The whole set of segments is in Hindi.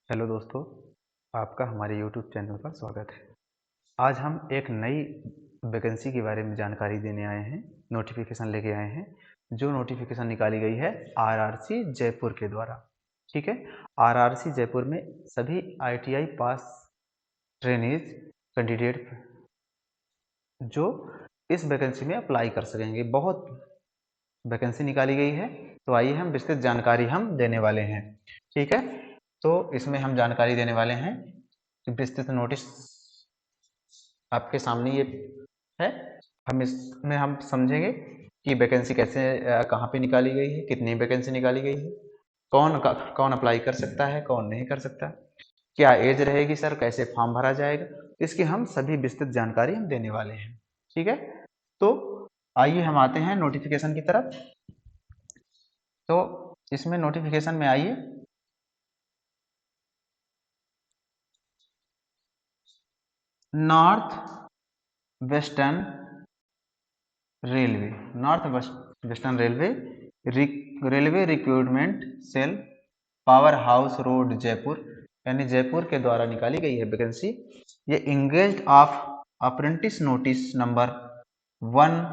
हेलो दोस्तों, आपका हमारे यूट्यूब चैनल पर स्वागत है। आज हम एक नई वैकेंसी के बारे में जानकारी देने आए हैं, नोटिफिकेशन लेके आए हैं। जो नोटिफिकेशन निकाली गई है आरआरसी जयपुर के द्वारा। ठीक है, आरआरसी जयपुर में सभी आईटीआई पास ट्रेनीज कैंडिडेट जो इस वैकेंसी में अप्लाई कर सकेंगे। बहुत वैकेंसी निकाली गई है, तो आइए हम विस्तृत जानकारी हम देने वाले हैं। ठीक है, तो इसमें हम जानकारी देने वाले हैं कि विस्तृत नोटिस आपके सामने ये है। हम इसमें हम समझेंगे कि वैकेंसी कैसे कहाँ पे निकाली गई है, कितनी वैकेंसी निकाली गई है, कौन अप्लाई कर सकता है, कौन नहीं कर सकता, क्या एज रहेगी सर, कैसे फॉर्म भरा जाएगा, इसकी हम सभी विस्तृत जानकारी हम देने वाले हैं। ठीक है, तो आइए हम आते हैं नोटिफिकेशन की तरफ। तो इसमें नोटिफिकेशन में आइए, north western railway, western railway railway recruitment cell, power house road Jaipur, यानी जयपुर के द्वारा निकाली गई है वैकेंसी। ये engaged of apprentice notice number 1,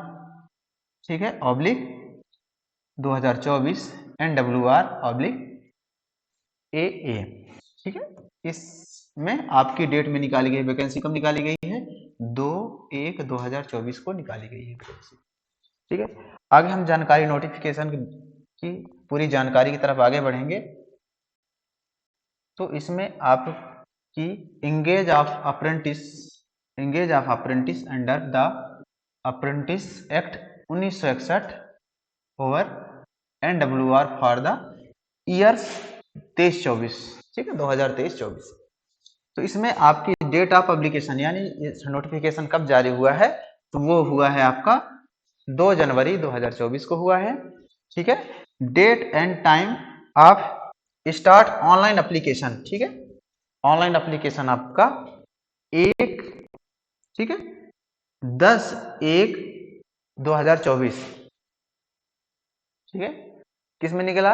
ठीक है, ऑब्लिक 2024 NWR ऑब्लिक AA। ठीक है, इसमें आपकी डेट में निकाली गई वैकेंसी कब निकाली गई है? 2/1/2024 को निकाली गई है वैकेंसी। ठीक है, आगे हम जानकारी नोटिफिकेशन की पूरी जानकारी की तरफ आगे बढ़ेंगे। तो इसमें आपकी engage of apprentice under the apprentice act 1961 over NWR for the years 23-24। ठीक है, 2023-24। तो इसमें आपकी डेट ऑफ पब्लिकेशन यानी नोटिफिकेशन कब जारी हुआ है, तो वो हुआ है आपका 2 जनवरी 2024 को हुआ है। ठीक है, date and time of start online application. ठीक है, ऑनलाइन एप्लीकेशन आपका 1, ठीक है, 10/1/2024। ठीक है, किसमें निकला?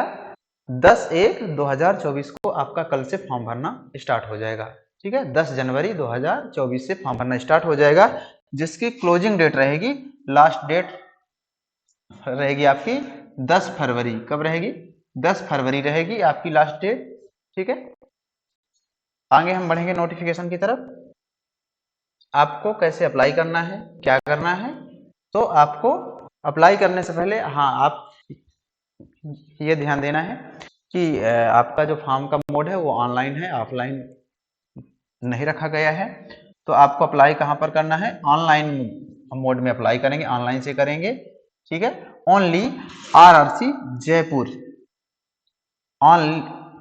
10/1/2024 को आपका कल से फॉर्म भरना स्टार्ट हो जाएगा। ठीक है, 10 जनवरी 2024 से फॉर्म भरना स्टार्ट हो जाएगा, जिसकी क्लोजिंग डेट रहेगी, लास्ट डेट रहेगी आपकी 10 फरवरी। कब रहेगी? 10 फरवरी रहेगी आपकी लास्ट डेट। ठीक है, आगे हम बढ़ेंगे नोटिफिकेशन की तरफ। आपको कैसे अप्लाई करना है, क्या करना है, तो आपको अप्लाई करने से पहले आप ये ध्यान देना है कि आपका जो फॉर्म का मोड है वो ऑनलाइन है, ऑफलाइन नहीं रखा गया है। तो आपको अप्लाई कहाँ पर करना है? ऑनलाइन मोड में अप्लाई करेंगे, ऑनलाइन से करेंगे। ठीक है, ओनली आरआरसी जयपुर,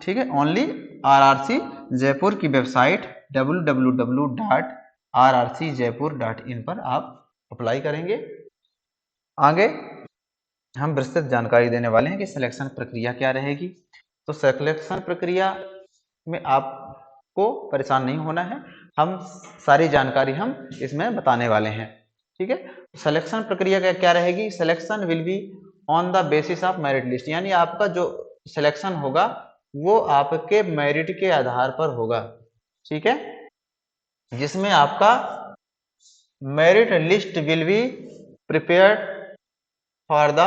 ठीक है, ओनली आरआरसी जयपुर की वेबसाइट www.rrcjaipur.in पर आप अप्लाई करेंगे। आगे हम विस्तृत जानकारी देने वाले हैं कि सिलेक्शन प्रक्रिया क्या रहेगी। तो सिलेक्शन प्रक्रिया में आपको परेशान नहीं होना है, हम सारी जानकारी हम इसमें बताने वाले हैं। ठीक है, सिलेक्शन प्रक्रिया क्या रहेगी? Selection will be on the basis of merit list, यानी आपका जो सिलेक्शन होगा वो आपके मेरिट के आधार पर होगा। ठीक है, जिसमें आपका merit list will be prepared for the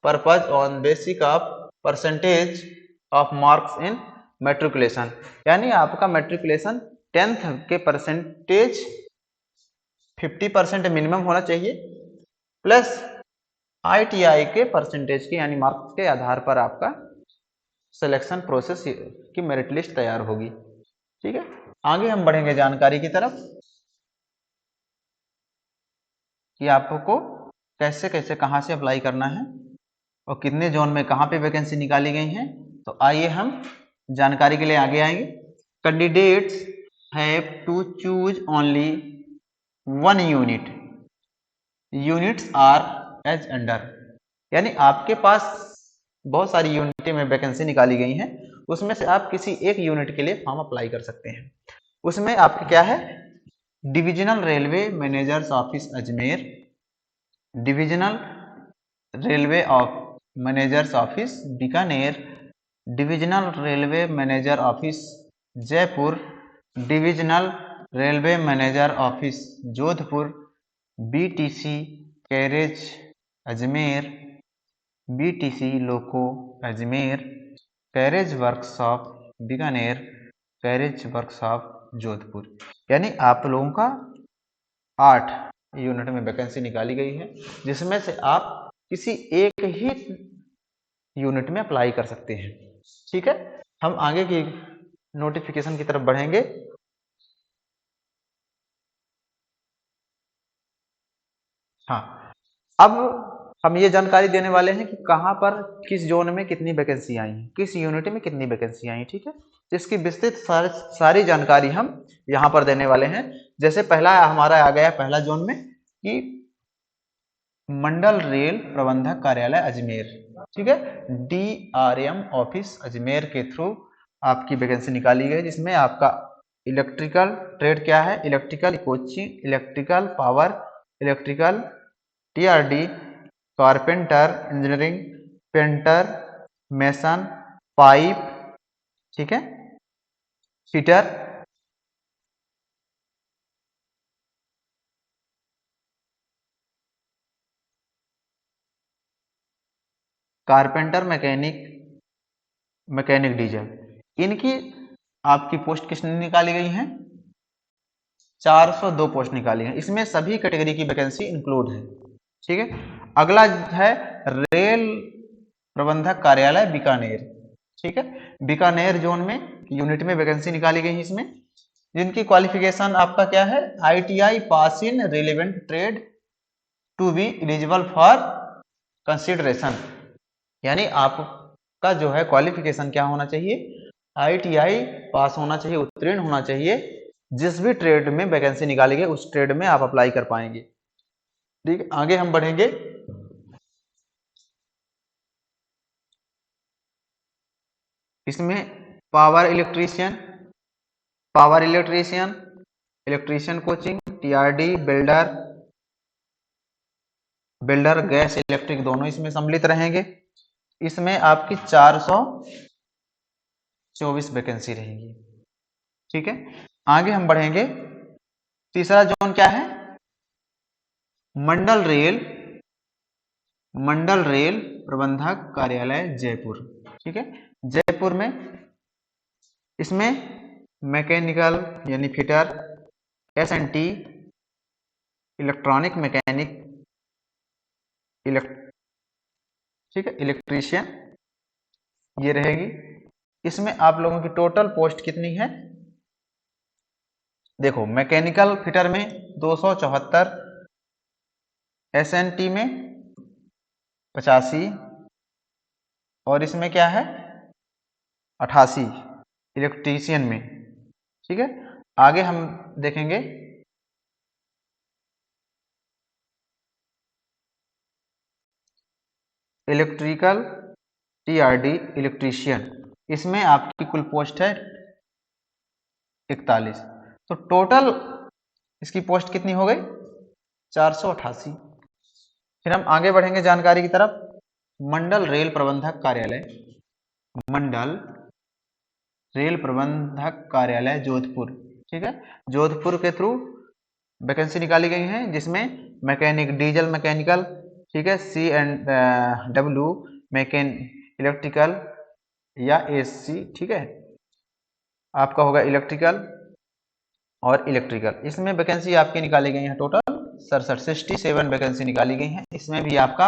purpose on basic of percentage of marks in matriculation, यानी आपका मेट्रिकुलेशन 10th के परसेंटेज 50% मिनिमम होना चाहिए, प्लस आईटीआई के परसेंटेज के यानी मार्क्स के आधार पर आपका सिलेक्शन प्रोसेस की मेरिट लिस्ट तैयार होगी। ठीक है, आगे हम बढ़ेंगे जानकारी की तरफ कि आपको कैसे कैसे कहाँ से अप्लाई करना है और कितने जोन में कहाँ पे वैकेंसी निकाली गई हैं। तो आइए हम जानकारी के लिए आगे आएंगे। Candidates have to choose only 1 unit, units are as under, यानी आपके पास बहुत सारी यूनिटें में वैकेंसी निकाली गई हैं, उसमें से आप किसी एक यूनिट के लिए फॉर्म अप्लाई कर सकते हैं। उसमें आपका क्या है? Divisional railway managers office Ajmer, divisional railway managers office Bikaner, divisional railway manager office Jaipur, divisional railway manager office Jodhpur, BTC carriage Ajmer, BTC loco Ajmer, carriage workshop Bikaner, carriage workshop Jodhpur. यानी आप लोगों का 8 यूनिट में वैकेंसी निकाली गई है, जिसमें से आप किसी एक ही यूनिट में अप्लाई कर सकते हैं। ठीक है, हम आगे की नोटिफिकेशन की तरफ बढ़ेंगे। हाँ, अब हम ये जानकारी देने वाले हैं कि कहाँ पर किस जोन में कितनी वैकेंसी आई है, किस यूनिट में कितनी वैकेंसी आई। ठीक है, इसकी विस्तृत सारी जानकारी हम यहाँ पर देने वाले हैं। जैसे पहला हमारा आ गया पहला जोन में कि मंडल रेल प्रबंधक कार्यालय अजमेर। ठीक है, DRM ऑफिस अजमेर के थ्रू आपकी वैकेंसी निकाली गई, जिसमें आपका इलेक्ट्रिकल ट्रेड क्या है, electrical coaching, electrical power, electrical TRD, carpenter engineering, painter, mason, pipe, ठीक है, fitter, carpenter mechanic, mechanic diesel, इनकी आपकी पोस्ट कितनी निकाली गई हैं? 402 पोस्ट निकाली है। इसमें सभी कैटेगरी की वैकेंसी इंक्लूड है। ठीक है, अगला है रेल प्रबंधक कार्यालय बीकानेर। ठीक है, बीकानेर जोन में यूनिट में वैकेंसी निकाली गई है, इसमें जिनकी क्वालिफिकेशन आपका क्या है, ITI pass in relevant trade to be eligible for consideration. यानी आपका जो है क्वालिफिकेशन क्या होना चाहिए, ITI पास होना चाहिए, उत्तीर्ण होना चाहिए। जिस भी ट्रेड में वैकेंसी निकाली गई उस ट्रेड में आप अप्लाई कर पाएंगे। ठीक है, आगे हम बढ़ेंगे। इसमें power electrician, power electrician, electrician coaching, TRD, builder, builder gas electric दोनों इसमें सम्मिलित रहेंगे। इसमें आपकी 424 वैकेंसी रहेंगी। ठीक है, आगे हम बढ़ेंगे। तीसरा जोन क्या है, मंडल रेल, मंडल रेल प्रबंधक कार्यालय जयपुर। ठीक है, जयपुर में इसमें मैकेनिकल यानी फिटर, SNT, इलेक्ट्रॉनिक मैकेनिक, ठीक है, इलेक्ट्रीशियन ये रहेगी। इसमें आप लोगों की टोटल पोस्ट कितनी है, देखो मैकेनिकल फिटर में 274, SNT में 85 और इसमें क्या है 88 इलेक्ट्रीशियन में। ठीक है, आगे हम देखेंगे इलेक्ट्रिकल TRD इलेक्ट्रीशियन, इसमें आपकी कुल पोस्ट है 41। तो टोटल इसकी पोस्ट कितनी हो गई 488। फिर हम आगे बढ़ेंगे जानकारी की तरफ। मंडल रेल प्रबंधक कार्यालय, मंडल रेल प्रबंधक कार्यालय जोधपुर। ठीक है, जोधपुर के थ्रू वैकेंसी निकाली गई है, जिसमें मैकेनिक डीजल मैकेनिकल, ठीक है, C&W मैकेन इलेक्ट्रिकल या AC, ठीक है, आपका होगा इलेक्ट्रिकल और इलेक्ट्रिकल। इसमें वैकेंसी आपकी निकाली गई है टोटल 67 वैकेंसी निकाली गई है। इसमें भी आपका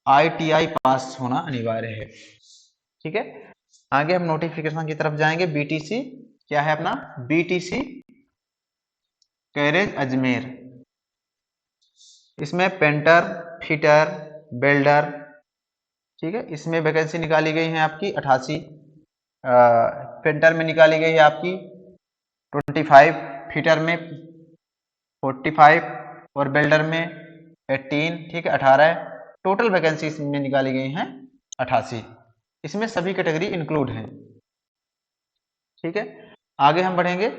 ITI पास होना अनिवार्य है। ठीक है, आगे हम नोटिफिकेशन की तरफ जाएंगे। BTC क्या है अपना, BTC कैरेज अजमेर, इसमें पेंटर, फिटर, बिल्डर, ठीक है, इसमें वैकेंसी निकाली गई है आपकी 88। पेंटर में निकाली गई है आपकी 25, फिटर में 45 और बिल्डर में 18, ठीक है 18। टोटल वैकेंसी इसमें निकाली गई हैं 88। इसमें सभी कैटेगरी इंक्लूड हैं। ठीक है, आगे हम बढ़ेंगे।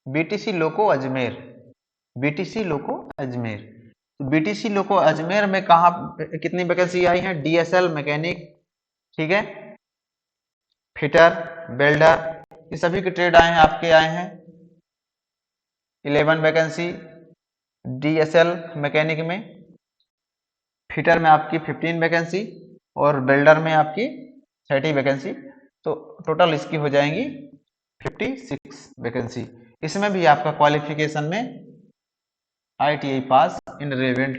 BTC लोको अजमेर, BTC लोको अजमेर, बीटीसी लोको अजमेर में कहाँ कितनी वैकेंसी आई है? डीएसएल मैकेनिक, ठीक है, फिटर, वेल्डर, ये सभी के ट्रेड आए हैं, आपके आए हैं 11 वैकेंसी। डीएसएल मैकेनिक में, फिटर में आपकी 15 वैकेंसी और वेल्डर में आपकी 30 वैकेंसी, तो टोटल इसकी हो जाएंगी 56 वैकेंसी। इसमें भी आपका क्वालिफिकेशन में ITI pass in relevant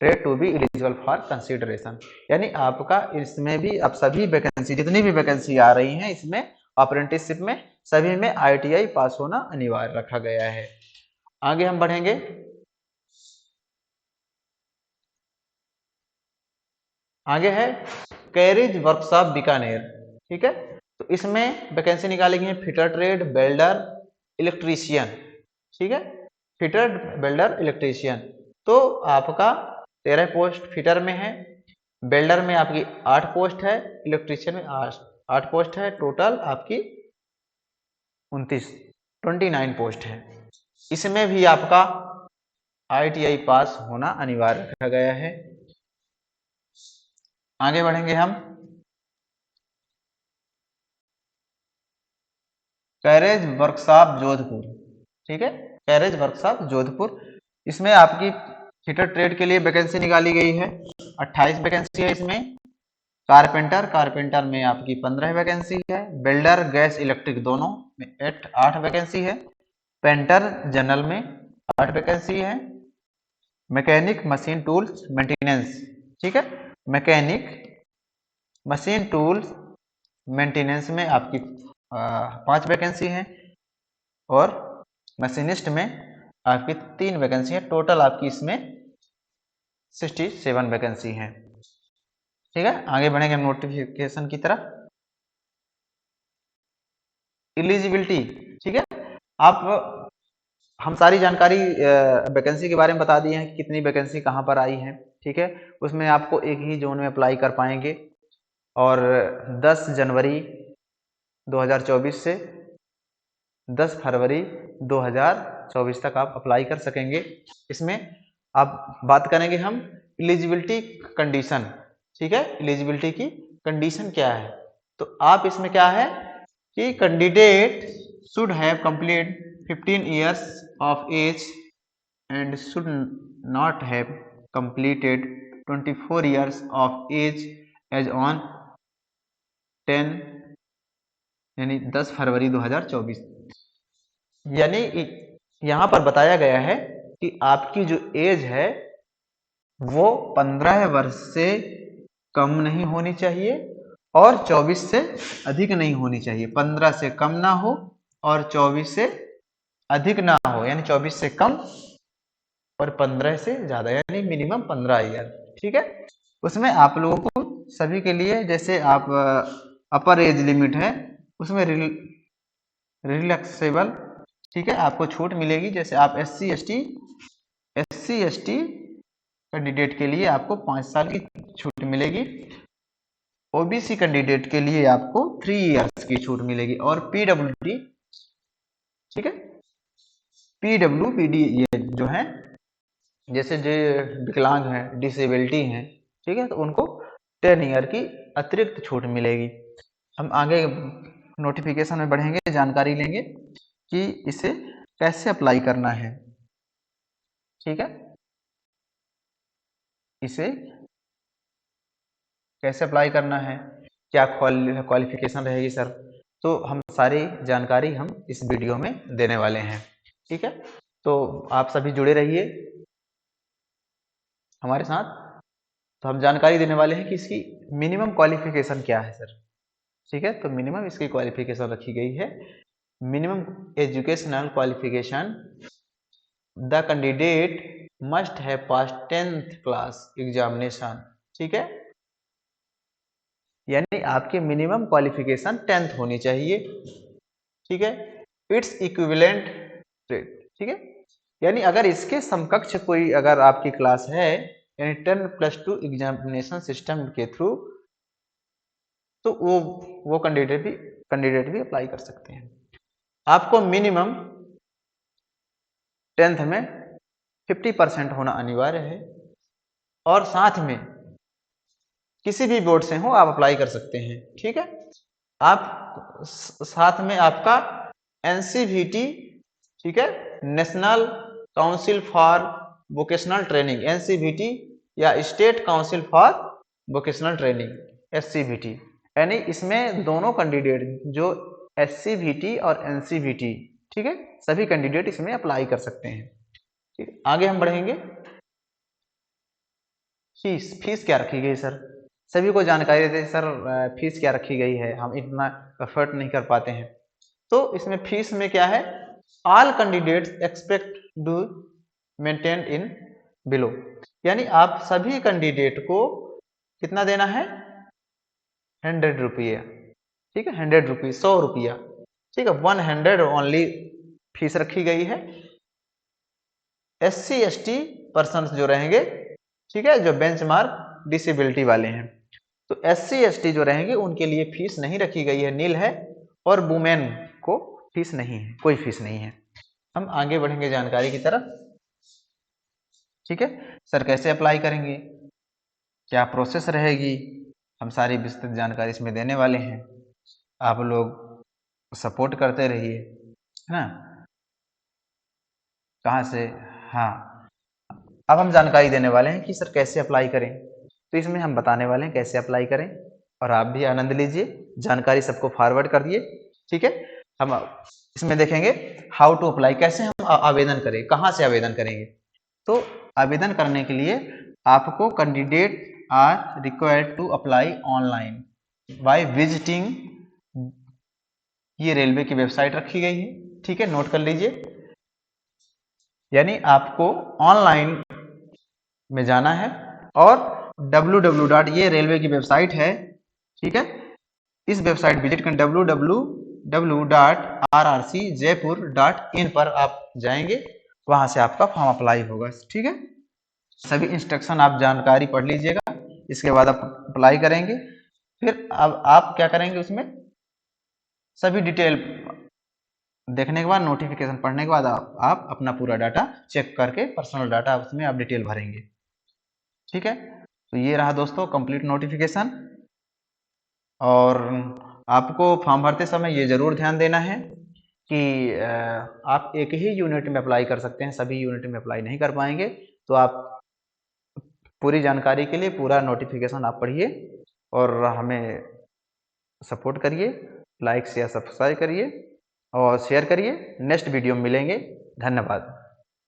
trade to be eligible for consideration, यानी आपका इसमें भी अब सभी वैकेंसी, जितनी भी वैकेंसी आ रही हैं इसमें अप्रेंटिसशिप में, सभी में ITI पास होना अनिवार्य रखा गया है। आगे हम बढ़ेंगे। आगे है कैरेज वर्कशॉप बीकानेर, ठीक है, तो इसमें वैकेंसी निकाली गई है फिटर ट्रेड, वेल्डर, इलेक्ट्रीशियन, ठीक है, फिटर, वेल्डर, इलेक्ट्रीशियन। तो आपका 13 पोस्ट फिटर में है, वेल्डर में आपकी 8 पोस्ट है, इलेक्ट्रीशियन में 8 पोस्ट है, टोटल आपकी 29 पोस्ट है। इसमें भी आपका ITI पास होना अनिवार्य रखा गया है। आगे बढ़ेंगे हम। कैरेज वर्कशॉप जोधपुर, ठीक है, कैरेज वर्कशॉप जोधपुर, इसमें आपकी फिटर ट्रेड के लिए वैकेंसी निकाली गई है, 28 वैकेंसी है इसमें। कारपेंटर में आपकी 15 वैकेंसी है, वेल्डर, गैस, इलेक्ट्रिक दोनों में 8 वैकेंसी है, पेंटर जनरल में 8 वैकेंसी है, मैकेनिक मशीन टूल्स मेंटेनेंस, ठीक है, मैकेनिक मशीन टूल्स मेंटेनेंस में आपकी 5 वैकेंसी है और मशीनिस्ट में आपकी 3 वैकेंसी है, टोटल आपकी इसमें 67 वैकेंसी है, ठीक है। आगे बढ़ेंगे नोटिफिकेशन की तरफ। एलिजिबिलिटी, ठीक है, आप हम सारी जानकारी वैकेंसी के बारे में बता दिए हैं कि कितनी वैकेंसी कहाँ पर आई है, ठीक है, उसमें आपको एक ही जोन में अप्लाई कर पाएंगे और 10 जनवरी 2024 से 10 फरवरी 2024 तक आप अप्लाई कर सकेंगे। इसमें आप बात करेंगे हम एलिजिबिलिटी कंडीशन, ठीक है, एलिजिबिलिटी की कंडीशन क्या है, तो आप इसमें क्या है कि candidate should have complete 15 years of age and should not have completed 24 years of age as on 10 यानी 10 फरवरी 2024, यानी यहाँ पर बताया गया है कि आपकी जो एज है वो 15 वर्ष से कम नहीं होनी चाहिए और 24 से अधिक नहीं होनी चाहिए। 15 से कम ना हो और 24 से अधिक ना हो, यानी 24 से कम और 15 से ज्यादा, यानी मिनिमम 15 ईयर, ठीक है। उसमें आप लोगों को सभी के लिए, जैसे आप अपर एज लिमिट है उसमें रिलैक्सेबल, ठीक है, आपको छूट मिलेगी। जैसे आप SC ST कैंडिडेट के लिए आपको 5 साल की छूट मिलेगी, OBC कैंडिडेट के लिए आपको 3 इयर्स की छूट मिलेगी और PWD, ठीक है, PWD ये जो है जैसे जो विकलांग हैं, डिसेबिलिटी हैं, ठीक है, तो उनको 10 ईयर की अतिरिक्त छूट मिलेगी। हम आगे नोटिफिकेशन में बढ़ेंगे, जानकारी लेंगे कि इसे कैसे अप्लाई करना है, ठीक है, इसे कैसे अप्लाई करना है, क्या क्वालिफिकेशन रहेगी सर, तो हम सारी जानकारी हम इस वीडियो में देने वाले हैं, ठीक है। तो आप सभी जुड़े रहिए हमारे साथ। तो हम जानकारी देने वाले हैं कि इसकी मिनिमम क्वालिफिकेशन क्या है सर, ठीक है, तो मिनिमम इसकी क्वालिफिकेशन रखी गई है, minimum educational qualification, the candidate must have pass 10th class examination, ठीक है, यानी आपकी मिनिमम क्वालिफिकेशन 10th होनी चाहिए, ठीक है, इट्स इक्विवेलेंट ट्रेड, ठीक है, यानी अगर इसके समकक्ष कोई अगर आपकी क्लास है, यानी 10+2 एग्जामिनेशन सिस्टम के थ्रू, तो वो कैंडिडेट भी अप्लाई कर सकते हैं। आपको मिनिमम 10th में 50% होना अनिवार्य है। और साथ में किसी भी बोर्ड से हो आप अप्लाई कर सकते हैं, ठीक है। आप साथ में आपका NCVT, ठीक है, national council for vocational training, NCVT या state council for vocational training, SCVT, यानी इसमें दोनों कैंडिडेट जो SCVT और NCVT, ठीक है, सभी कैंडिडेट इसमें अप्लाई कर सकते हैं। ठीक, आगे हम बढ़ेंगे। फीस क्या रखी गई सर? सभी को जानकारी देते सर फीस क्या रखी गई है, हम इतना एफर्ट नहीं कर पाते हैं। तो इसमें फीस में क्या है, all candidates expect do maintain in below, यानी आप सभी कैंडिडेट को कितना देना है, 100 रुपया, ठीक है, 100 रुपीज, 100 रुपया, ठीक है, 100 ओनली फीस रखी गई है। SC ST पर्सन जो रहेंगे, ठीक है, जो बेंचमार्क डिसेबिलिटी वाले हैं, तो SC ST जो रहेंगे उनके लिए फीस नहीं रखी गई है, नील है। और वुमेन को फीस नहीं है, कोई फीस नहीं है। हम आगे बढ़ेंगे जानकारी की तरफ, ठीक है। सर कैसे अप्लाई करेंगे, क्या प्रोसेस रहेगी, हम सारी विस्तृत जानकारी इसमें देने वाले हैं। आप लोग सपोर्ट करते रहिए, है ना। कहाँ से, हाँ, अब हम जानकारी देने वाले हैं कि सर कैसे अप्लाई करें, तो इसमें हम बताने वाले हैं कैसे अप्लाई करें, और आप भी आनंद लीजिए, जानकारी सबको फॉरवर्ड कर दिए, ठीक है। हम इसमें देखेंगे हाउ टू अप्लाई, कैसे हम आवेदन करें, कहाँ से आवेदन करेंगे। तो आवेदन करने के लिए आपको candidate are required to apply online by visiting, ये रेलवे की वेबसाइट रखी गई है, ठीक है, नोट कर लीजिए। यानी आपको ऑनलाइन में जाना है और www. ये रेलवे की वेबसाइट है, ठीक है, इस वेबसाइट विजिट करें www.rrcjaipur.in पर आप जाएंगे, वहां से आपका फॉर्म अप्लाई होगा, ठीक है। सभी इंस्ट्रक्शन आप जानकारी पढ़ लीजिएगा, इसके बाद आप अप्लाई करेंगे। फिर अब आप क्या करेंगे, उसमें सभी डिटेल देखने के बाद, नोटिफिकेशन पढ़ने के बाद आप अपना पूरा डाटा चेक करके पर्सनल डाटा उसमें आप डिटेल भरेंगे, ठीक है। तो ये रहा दोस्तों कंप्लीट नोटिफिकेशन। और आपको फॉर्म भरते समय ये जरूर ध्यान देना है कि आप एक ही यूनिट में अप्लाई कर सकते हैं, सभी यूनिट में अप्लाई नहीं कर पाएंगे। तो आप पूरी जानकारी के लिए पूरा नोटिफिकेशन आप पढ़िए और हमें सपोर्ट करिए, लाइक शेयर सब्सक्राइब करिए और शेयर करिए। नेक्स्ट वीडियो में मिलेंगे, धन्यवाद।